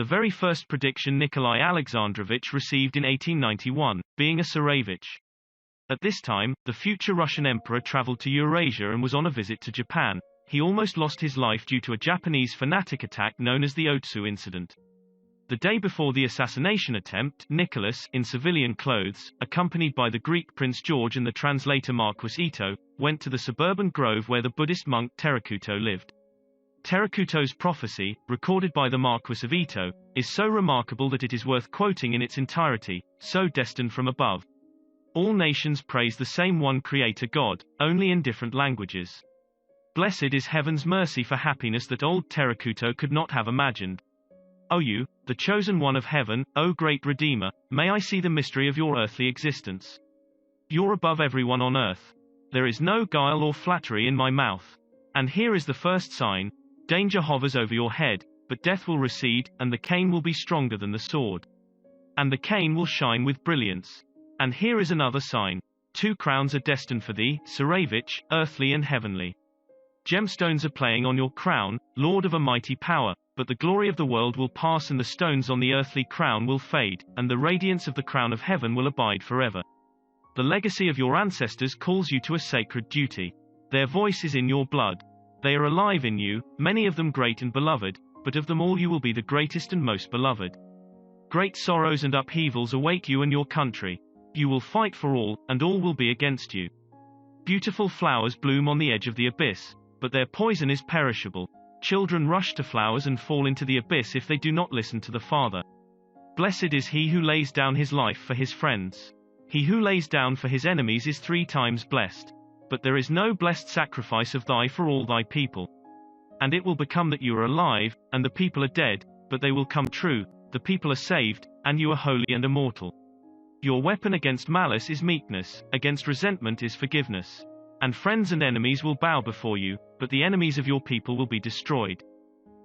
The very first prediction Nikolai Alexandrovich received in 1891, being a tsarevich. At this time, the future Russian emperor traveled to Eurasia and was on a visit to Japan. He almost lost his life due to a Japanese fanatic attack known as the Otsu incident. The day before the assassination attempt, Nicholas, in civilian clothes, accompanied by the Greek Prince George and the translator Marquis Ito, went to the suburban grove where the Buddhist monk Terakuto lived. Terakuto's prophecy, recorded by the Marquis of Ito, is so remarkable that it is worth quoting in its entirety, so destined from above. All nations praise the same one Creator God, only in different languages. Blessed is heaven's mercy for happiness that old Terakuto could not have imagined. O you, the chosen one of heaven, O great Redeemer, may I see the mystery of your earthly existence. You're above everyone on earth. There is no guile or flattery in my mouth. And here is the first sign. Danger hovers over your head, but death will recede, and the cane will be stronger than the sword. And the cane will shine with brilliance. And here is another sign. 2 crowns are destined for thee, tsarevich, earthly and heavenly. Gemstones are playing on your crown, Lord of a mighty power, but the glory of the world will pass and the stones on the earthly crown will fade, and the radiance of the crown of heaven will abide forever. The legacy of your ancestors calls you to a sacred duty. Their voice is in your blood. They are alive in you, many of them great and beloved, but of them all you will be the greatest and most beloved. Great sorrows and upheavals await you and your country. You will fight for all, and all will be against you. Beautiful flowers bloom on the edge of the abyss, but their poison is perishable. Children rush to flowers and fall into the abyss if they do not listen to the Father. Blessed is he who lays down his life for his friends. He who lays down for his enemies is 3 times blessed. But there is no blessed sacrifice of thy for all thy people. And it will become that you are alive, and the people are dead, but they will come true, the people are saved, and you are holy and immortal. Your weapon against malice is meekness, against resentment is forgiveness. And friends and enemies will bow before you, but the enemies of your people will be destroyed.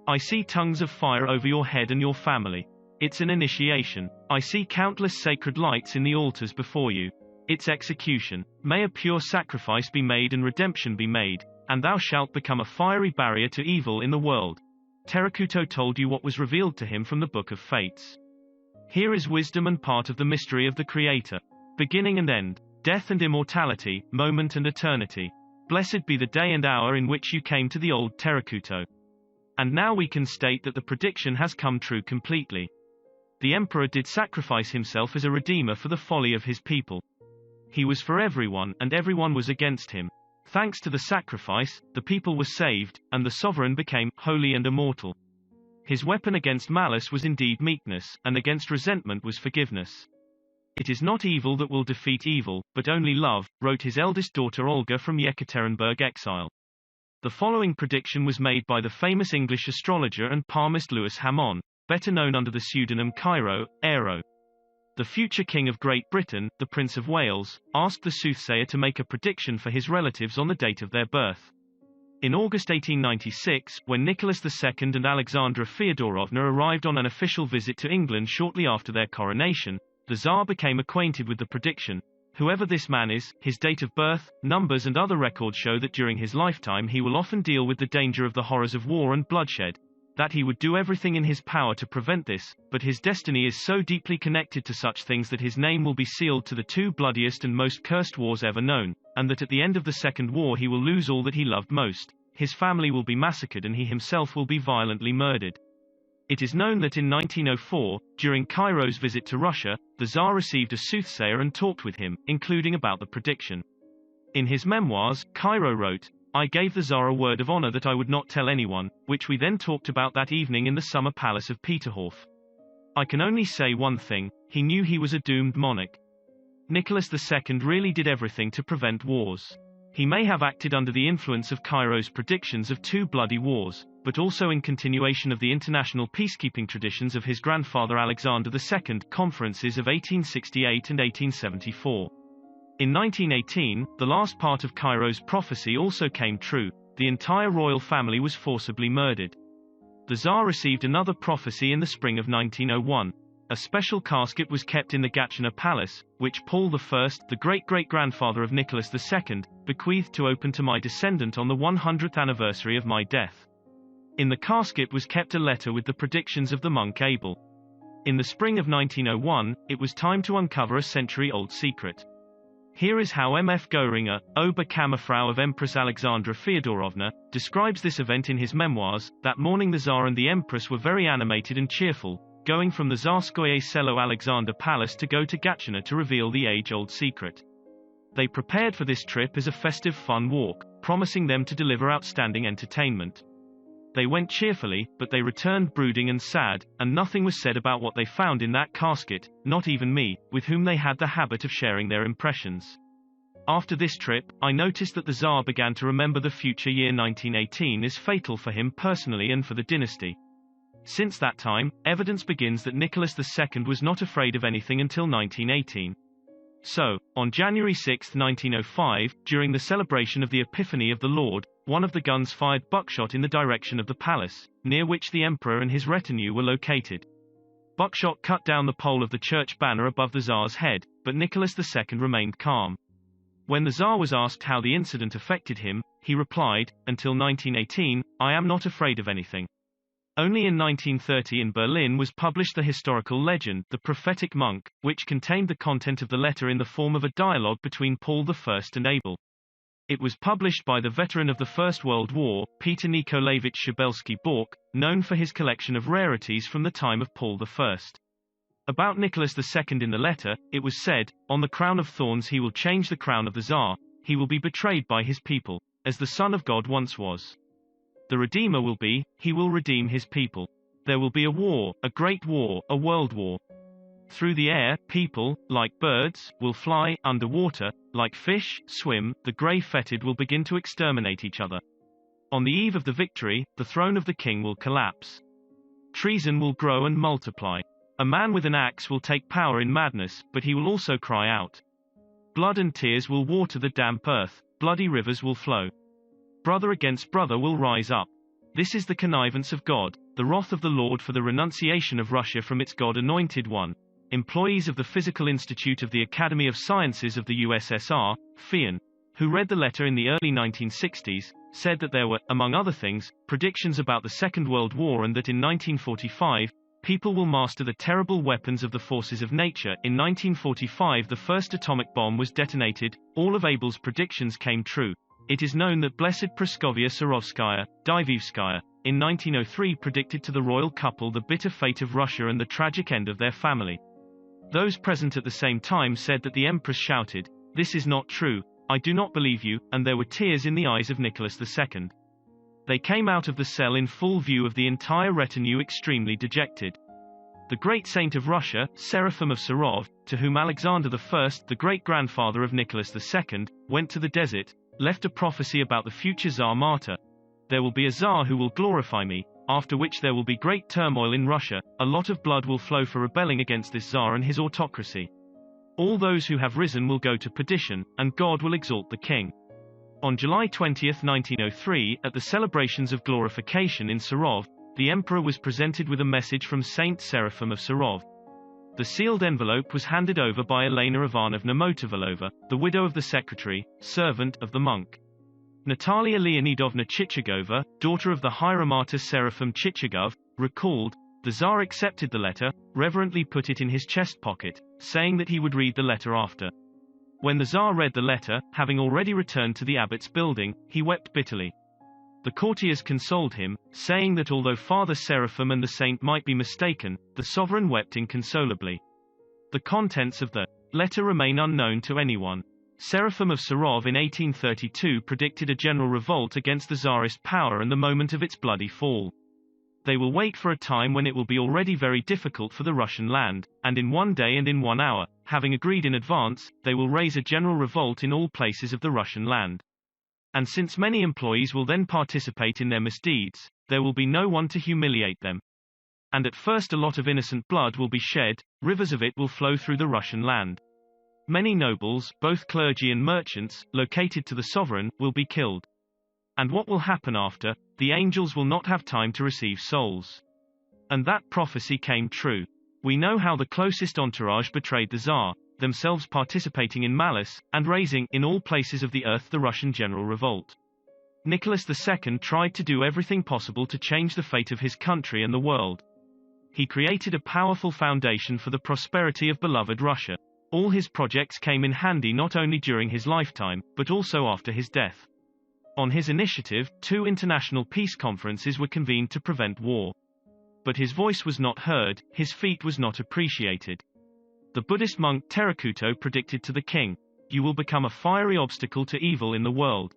I see tongues of fire over your head and your family. It's an initiation. I see countless sacred lights in the altars before you. Its execution. May a pure sacrifice be made and redemption be made, and thou shalt become a fiery barrier to evil in the world. Terakuto told you what was revealed to him from the Book of Fates. Here is wisdom and part of the mystery of the Creator. Beginning and end. Death and immortality, moment and eternity. Blessed be the day and hour in which you came to the old Terakuto. And now we can state that the prediction has come true completely. The emperor did sacrifice himself as a redeemer for the folly of his people. He was for everyone, and everyone was against him. Thanks to the sacrifice, the people were saved, and the sovereign became holy and immortal. His weapon against malice was indeed meekness, and against resentment was forgiveness. It is not evil that will defeat evil, but only love, wrote his eldest daughter Olga from Yekaterinburg exile. The following prediction was made by the famous English astrologer and palmist Lewis Hammond, better known under the pseudonym Cairo, Aero. The future king of Great Britain, the Prince of Wales, asked the soothsayer to make a prediction for his relatives on the date of their birth. In August 1896, when Nicholas II and Alexandra Feodorovna arrived on an official visit to England shortly after their coronation, the Tsar became acquainted with the prediction. Whoever this man is, his date of birth, numbers and other records show that during his lifetime he will often deal with the danger of the horrors of war and bloodshed. That he would do everything in his power to prevent this, but his destiny is so deeply connected to such things that his name will be sealed to the 2 bloodiest and most cursed wars ever known, and that at the end of the Second War he will lose all that he loved most. His family will be massacred and he himself will be violently murdered. It is known that in 1904, during Cairo's visit to Russia, the Tsar received a soothsayer and talked with him, including about the prediction. In his memoirs, Cairo wrote, I gave the Tsar a word of honor that I would not tell anyone, which we then talked about that evening in the summer palace of Peterhof. I can only say one thing, he knew he was a doomed monarch. Nicholas II really did everything to prevent wars. He may have acted under the influence of Cairo's predictions of 2 bloody wars, but also in continuation of the international peacekeeping traditions of his grandfather Alexander II conferences of 1868 and 1874. In 1918, the last part of Cairo's prophecy also came true. The entire royal family was forcibly murdered. The Tsar received another prophecy in the spring of 1901. A special casket was kept in the Gatchina Palace, which Paul I, the great-great-grandfather of Nicholas II, bequeathed to open to my descendant on the 100th anniversary of my death. In the casket was kept a letter with the predictions of the monk Abel. In the spring of 1901, it was time to uncover a century-old secret. Here is how M.F. Göringer, Oberkammerfrau of Empress Alexandra Feodorovna, describes this event in his memoirs. That morning the Tsar and the Empress were very animated and cheerful, going from the Tsarskoye Selo Alexander Palace to go to Gatchina to reveal the age-old secret. They prepared for this trip as a festive fun walk, promising them to deliver outstanding entertainment. They went cheerfully, but they returned brooding and sad, and nothing was said about what they found in that casket, not even me, with whom they had the habit of sharing their impressions. After this trip, I noticed that the Tsar began to remember the future year 1918 is fatal for him personally and for the dynasty. Since that time, evidence begins that Nicholas II was not afraid of anything until 1918. So, on January 6, 1905, during the celebration of the Epiphany of the Lord, one of the guns fired buckshot in the direction of the palace, near which the emperor and his retinue were located. Buckshot cut down the pole of the church banner above the Tsar's head, but Nicholas II remained calm. When the Tsar was asked how the incident affected him, he replied, "Until 1918, I am not afraid of anything." Only in 1930 in Berlin was published the historical legend, The Prophetic Monk, which contained the content of the letter in the form of a dialogue between Paul I and Abel. It was published by the veteran of the First World War, Peter Nikolaevich Shebelsky-Bork, known for his collection of rarities from the time of Paul I. About Nicholas II in the letter, it was said, "On the crown of thorns he will change the crown of the Tsar, he will be betrayed by his people, as the Son of God once was. The Redeemer will be, he will redeem his people. There will be a war, a great war, a world war. Through the air, people, like birds, will fly, underwater, like fish, swim, the grey-fetid will begin to exterminate each other. On the eve of the victory, the throne of the king will collapse. Treason will grow and multiply. A man with an axe will take power in madness, but he will also cry out. Blood and tears will water the damp earth, bloody rivers will flow. Brother against brother will rise up. This is the connivance of God, the wrath of the Lord for the renunciation of Russia from its God-anointed one." Employees of the Physical Institute of the Academy of Sciences of the USSR, FIAN, who read the letter in the early 1960s, said that there were, among other things, predictions about the Second World War and that in 1945, people will master the terrible weapons of the forces of nature. In 1945 the first atomic bomb was detonated. All of Abel's predictions came true. It is known that Blessed Praskovia Surovskaya, Divivskaya, in 1903 predicted to the royal couple the bitter fate of Russia and the tragic end of their family. Those present at the same time said that the Empress shouted, "This is not true, I do not believe you," and there were tears in the eyes of Nicholas II. They came out of the cell in full view of the entire retinue extremely dejected. The great saint of Russia, Seraphim of Sarov, to whom Alexander I, the great-grandfather of Nicholas II, went to the desert, left a prophecy about the future Tsar martyr. "There will be a Tsar who will glorify me, after which there will be great turmoil in Russia, a lot of blood will flow for rebelling against this Tsar and his autocracy. All those who have risen will go to perdition, and God will exalt the king." On July 20, 1903, at the celebrations of glorification in Sarov, the emperor was presented with a message from Saint Seraphim of Sarov. The sealed envelope was handed over by Elena Ivanovna Motovalova, the widow of the secretary, servant, of the monk. Natalia Leonidovna Chichagova, daughter of the hieromartyr Seraphim Chichagov, recalled, "The Tsar accepted the letter, reverently put it in his chest pocket, saying that he would read the letter after. When the Tsar read the letter, having already returned to the abbot's building, he wept bitterly. The courtiers consoled him, saying that although Father Seraphim and the saint might be mistaken, the sovereign wept inconsolably. The contents of the letter remain unknown to anyone. Seraphim of Sarov in 1832 predicted a general revolt against the Tsarist power and the moment of its bloody fall. They will wait for a time when it will be already very difficult for the Russian land, and in 1 day and in 1 hour, having agreed in advance, they will raise a general revolt in all places of the Russian land. And since many employees will then participate in their misdeeds, there will be no one to humiliate them. And at first a lot of innocent blood will be shed, rivers of it will flow through the Russian land. Many nobles, both clergy and merchants, located to the sovereign, will be killed. And what will happen after? The angels will not have time to receive souls." And that prophecy came true. We know how the closest entourage betrayed the Tsar, themselves participating in malice, and raising, in all places of the earth, the Russian general revolt. Nicholas II tried to do everything possible to change the fate of his country and the world. He created a powerful foundation for the prosperity of beloved Russia. All his projects came in handy not only during his lifetime, but also after his death. On his initiative, 2 international peace conferences were convened to prevent war. But his voice was not heard, his feat was not appreciated. The Buddhist monk Terakuto predicted to the king, "You will become a fiery obstacle to evil in the world."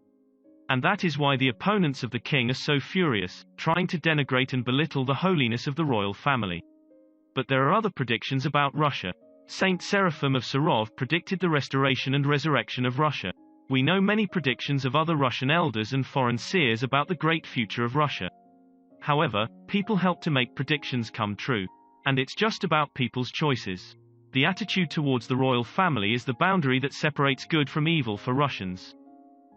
And that is why the opponents of the king are so furious, trying to denigrate and belittle the holiness of the royal family. But there are other predictions about Russia. Saint Seraphim of Sarov predicted the restoration and resurrection of Russia. We know many predictions of other Russian elders and foreign seers about the great future of Russia. However, people help to make predictions come true. And it's just about people's choices. The attitude towards the royal family is the boundary that separates good from evil for Russians.